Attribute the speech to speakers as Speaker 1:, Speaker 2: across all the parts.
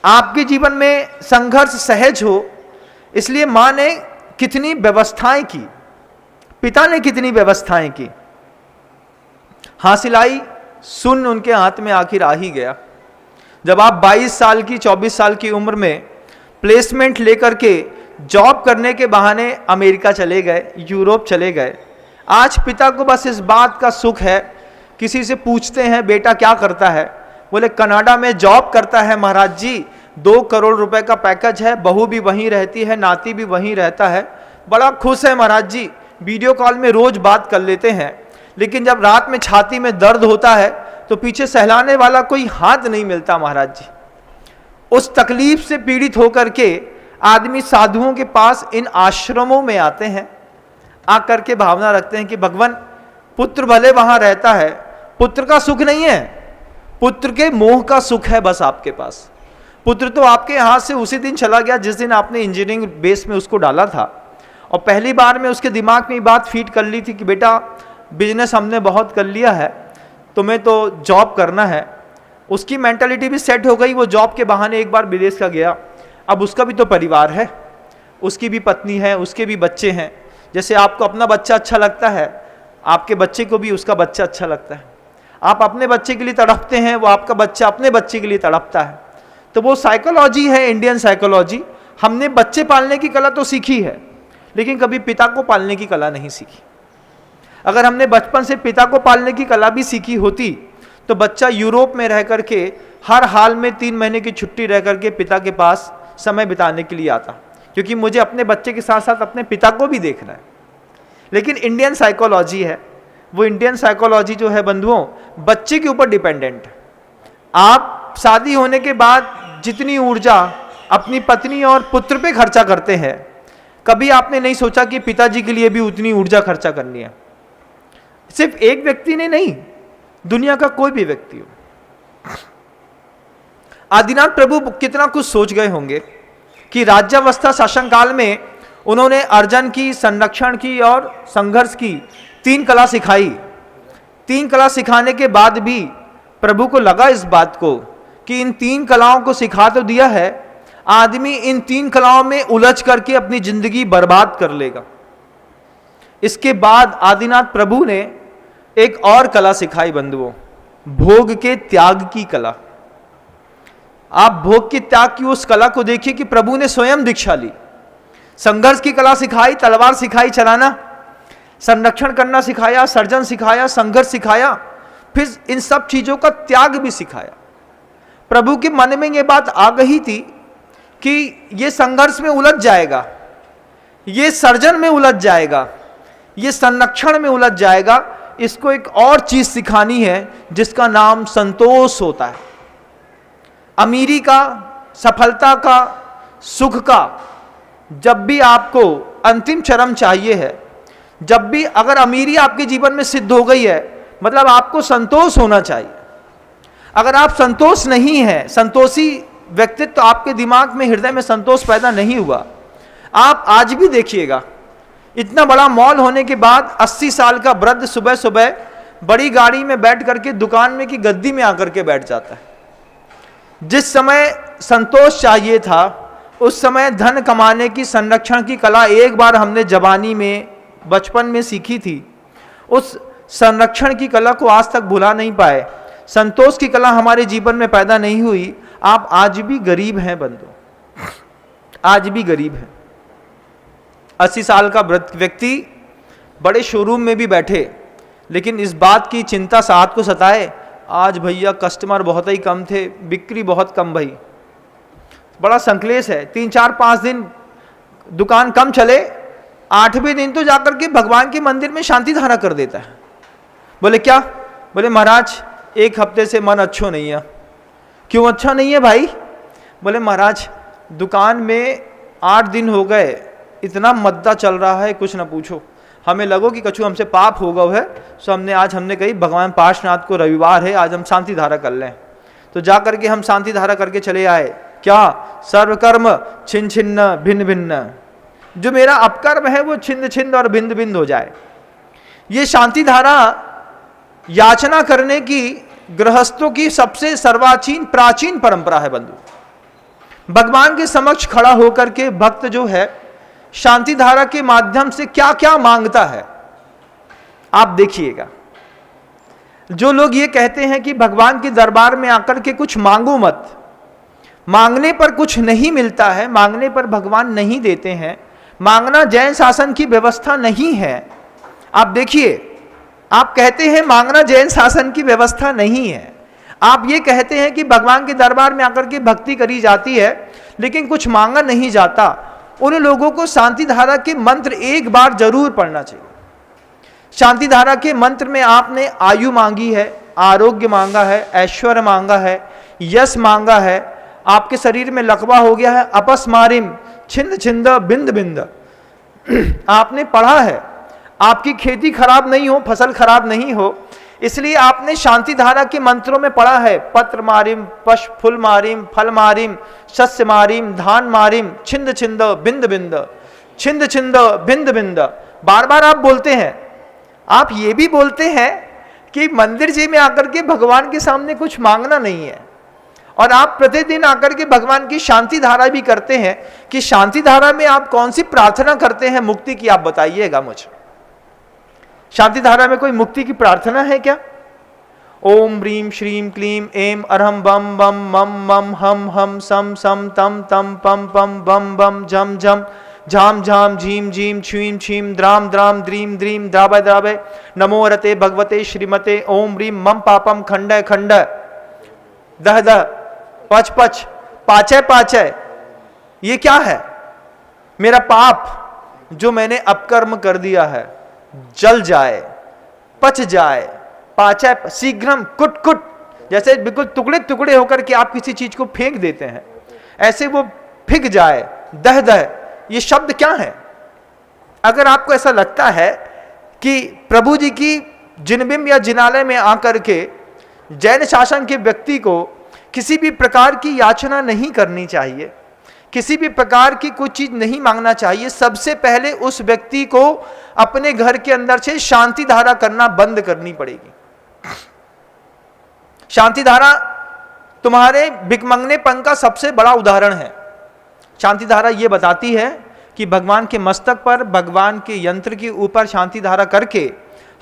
Speaker 1: आपके जीवन में संघर्ष सहज हो, इसलिए मां ने कितनी व्यवस्थाएं की, पिता ने कितनी व्यवस्थाएं की। हासिल आई, सुन उनके हाथ में आखिर आ ही गया। जब आप 22 साल की 24 साल की उम्र में प्लेसमेंट लेकर के जॉब करने के बहाने अमेरिका चले गए, यूरोप चले गए। आज पिता को बस इस बात का सुख है, किसी से पूछते हैं बेटा क्या करता है, बोले कनाडा में जॉब करता है महाराज जी, 2 करोड़ रुपए का पैकेज है, बहू भी वहीं रहती है, नाती भी वहीं रहता है, बड़ा खुश है महाराज जी, वीडियो कॉल में रोज बात कर लेते हैं। लेकिन जब रात में छाती में दर्द होता है तो पीछे सहलाने वाला कोई हाथ नहीं मिलता महाराज जी। उस तकलीफ से पीड़ित होकर के आदमी साधुओं के पास इन आश्रमों में आते हैं, आकर के भावना रखते हैं कि भगवान पुत्र भले वहां रहता है, पुत्र का सुख नहीं है, पुत्र के मोह का सुख है बस आपके पास। पुत्र तो आपके हाथ से उसी दिन चला गया जिस दिन आपने इंजीनियरिंग बेस में उसको डाला था, और पहली बार में उसके दिमाग में ये बात फीड कर ली थी कि बेटा बिजनेस हमने बहुत कर लिया है, तुम्हें तो जॉब करना है। उसकी मेंटालिटी भी सेट हो गई, वो जॉब के बहाने एक बार विदेश का गया। अब उसका भी तो परिवार है, उसकी भी पत्नी है, उसके भी बच्चे हैं। जैसे आपको अपना बच्चा अच्छा लगता है, आपके बच्चे को भी उसका बच्चा अच्छा लगता है। आप अपने बच्चे के लिए तड़पते हैं, वो आपका बच्चा अपने बच्चे के लिए तड़पता है। तो वो साइकोलॉजी है, इंडियन साइकोलॉजी। हमने बच्चे पालने की कला तो सीखी है, लेकिन कभी पिता को पालने की कला नहीं सीखी। अगर हमने बचपन से पिता को पालने की कला भी सीखी होती तो बच्चा यूरोप में रह करके हर हाल में 3 महीने की छुट्टी रह करके पिता के पास समय बिताने के लिए आता, क्योंकि मुझे अपने बच्चे के साथ साथ अपने पिता को भी देखना है। लेकिन इंडियन साइकोलॉजी है, वो इंडियन साइकोलॉजी जो है बंधुओं, बच्चे के ऊपर डिपेंडेंट है। आप शादी होने के बाद जितनी ऊर्जा अपनी पत्नी और पुत्र पे खर्चा करते हैं, कभी आपने नहीं सोचा कि पिताजी के लिए भी उतनी ऊर्जा खर्चा करनी है। सिर्फ एक व्यक्ति ने नहीं, दुनिया का कोई भी व्यक्ति हो। आदिनाथ प्रभु कितना कुछ सोच गए होंगे कि राज्यावस्था शासनकाल में उन्होंने अर्जन की, संरक्षण की और संघर्ष की 3 कला सिखाई। 3 कला सिखाने के बाद भी प्रभु को लगा इस बात को कि इन 3 कलाओं को सिखा तो दिया है, आदमी इन 3 कलाओं में उलझ करके अपनी जिंदगी बर्बाद कर लेगा। इसके बाद आदिनाथ प्रभु ने एक और कला सिखाई बंधुओं, भोग के त्याग की कला। आप भोग के त्याग की उस कला को देखिए कि प्रभु ने स्वयं दीक्षा ली। संघर्ष की कला सिखाई, तलवार सिखाई चलाना, संरक्षण करना सिखाया, सर्जन सिखाया, संघर्ष सिखाया, फिर इन सब चीजों का त्याग भी सिखाया। प्रभु के मन में यह बात आ गई थी कि ये संघर्ष में उलझ जाएगा, ये सर्जन में उलझ जाएगा, ये संरक्षण में उलझ जाएगा, इसको एक और चीज सिखानी है जिसका नाम संतोष होता है। अमीरी का, सफलता का, सुख का, जब भी आपको अंतिम चरम चाहिए है, जब भी अगर अमीरी आपके जीवन में सिद्ध हो गई है, मतलब आपको संतोष होना चाहिए। अगर आप संतोष नहीं है, संतोषी व्यक्तित्व तो आपके दिमाग में, हृदय में संतोष पैदा नहीं हुआ। आप आज भी देखिएगा, इतना बड़ा मॉल होने के बाद 80 साल का वृद्ध सुबह सुबह बड़ी गाड़ी में बैठ करके दुकान में की गद्दी में आकर के बैठ जाता है। जिस समय संतोष चाहिए था, उस समय धन कमाने की, संरक्षण की कला एक बार हमने जवानी में, बचपन में सीखी थी। उस संरक्षण की कला को आज तक भुला नहीं पाए। संतोष की कला हमारे जीवन में पैदा नहीं हुई। आप आज भी गरीब हैं बंधु, आज भी गरीब हैं। 80 साल का वृद्ध व्यक्ति बड़े शोरूम में भी बैठे, लेकिन इस बात की चिंता साथ को सताए, आज भैया कस्टमर बहुत ही कम थे, बिक्री बहुत कम भई। बड़ा संकलेश है। 3, 4, 5 दिन दुकान कम चले, 8वें दिन तो जाकर के भगवान के मंदिर में शांति धारा कर देता है। बोले क्या? बोले महाराज 1 हफ्ते से मन अच्छा नहीं है। क्यों अच्छा नहीं है भाई? बोले महाराज दुकान में 8 दिन हो गए, इतना मद्दा चल रहा है कुछ ना पूछो। हमें लगो कि कछु हमसे पाप हो गया है, सो हमने कही भगवान पार्श्वनाथ को रविवार है, आज हम शांति धारा कर लें। तो जा करके हम शांति धारा करके चले आए। क्या? सर्वकर्म छिन्न छिन्न भिन्न भिन्न, जो मेरा अपकर्म है वो छिन्न छिन्न और भिन्न भिन्न हो जाए। ये शांति धारा याचना करने की गृहस्थों की सबसे सर्वाचीन प्राचीन परंपरा है बंधु। भगवान के समक्ष खड़ा होकर के भक्त जो है शांति धारा के माध्यम से क्या क्या मांगता है, आप देखिएगा। जो लोग ये कहते हैं कि भगवान के दरबार में आकर के कुछ मांगो मत, मांगने पर कुछ नहीं मिलता है, मांगने पर भगवान नहीं देते हैं, मांगना जैन शासन की व्यवस्था नहीं है। आप देखिए, आप कहते हैं मांगना जैन शासन की व्यवस्था नहीं है, आप ये कहते हैं कि भगवान के दरबार में आकर के भक्ति करी जाती है लेकिन कुछ मांगा नहीं जाता। उन लोगों को शांति धारा के मंत्र एक बार जरूर पढ़ना चाहिए। शांति धारा के मंत्र में आपने आयु मांगी है, आरोग्य मांगा है, ऐश्वर्य मांगा है, यश मांगा है, आपके शरीर में लकवा हो गया है, अपस्मारिम छिंद छिंद बिंद बिंद आपने पढ़ा है, आपकी खेती खराब नहीं हो, फसल खराब नहीं हो, इसलिए आपने शांति धारा के मंत्रों में पढ़ा है पत्र मारिम पश फुल मारिम फल मारिम शस्य मारिम धान मारिम छिंद छिंद बिंद बिंद छिंद छिंद बिंद बिंद। बार बार आप बोलते हैं। आप ये भी बोलते हैं कि मंदिर जी में आकर के भगवान के सामने कुछ मांगना नहीं है, और आप प्रतिदिन आकर के भगवान की शांति धारा भी करते हैं कि शांति धारा में आप कौन सी प्रार्थना करते हैं मुक्ति की, आप बताइएगा मुझे। शांति धारा में कोई मुक्ति की प्रार्थना है क्या? ओम ह्रीम श्रीम क्लीम एम अरहम बम बम मम मम हम हम सम सम तम तम पम पम बम बम झम झम झाम झाम झीम झीम छीम छीम द्राम द्राम द्रीम द्रीम द्रावय द्रावय नमो रते भगवते श्रीमते ओम ह्रीम मम पापम खंडय खंडय दह दह पच पच पाचय पाचय। ये क्या है? मेरा पाप जो मैंने अपकर्म कर दिया है जल जाए, पच जाए, पाचय शीघ्रम कुट कुट, जैसे बिल्कुल टुकड़े टुकड़े होकर के आप किसी चीज को फेंक देते हैं, ऐसे वो फिक जाए, दह दह। ये शब्द क्या है? अगर आपको ऐसा लगता है कि प्रभु जी की जिनबिंब या जिनालय में आकर के जैन शासन के व्यक्ति को किसी भी प्रकार की याचना नहीं करनी चाहिए, किसी भी प्रकार की कोई चीज नहीं मांगना चाहिए, सबसे पहले उस व्यक्ति को अपने घर के अंदर से शांति धारा करना बंद करनी पड़ेगी। शांति धारा तुम्हारे भिकमंगनेपन का सबसे बड़ा उदाहरण है। शांति धारा यह बताती है कि भगवान के मस्तक पर, भगवान के यंत्र के ऊपर शांति धारा करके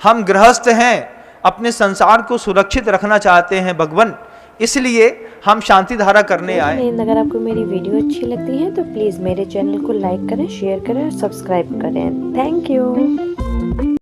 Speaker 1: हम गृहस्थ हैं, अपने संसार को सुरक्षित रखना चाहते हैं भगवान, इसलिए हम शांति धारा करने आए।
Speaker 2: अगर आपको मेरी वीडियो अच्छी लगती है तो प्लीज़ मेरे चैनल को लाइक करें, शेयर करें और सब्सक्राइब करें। Thank you.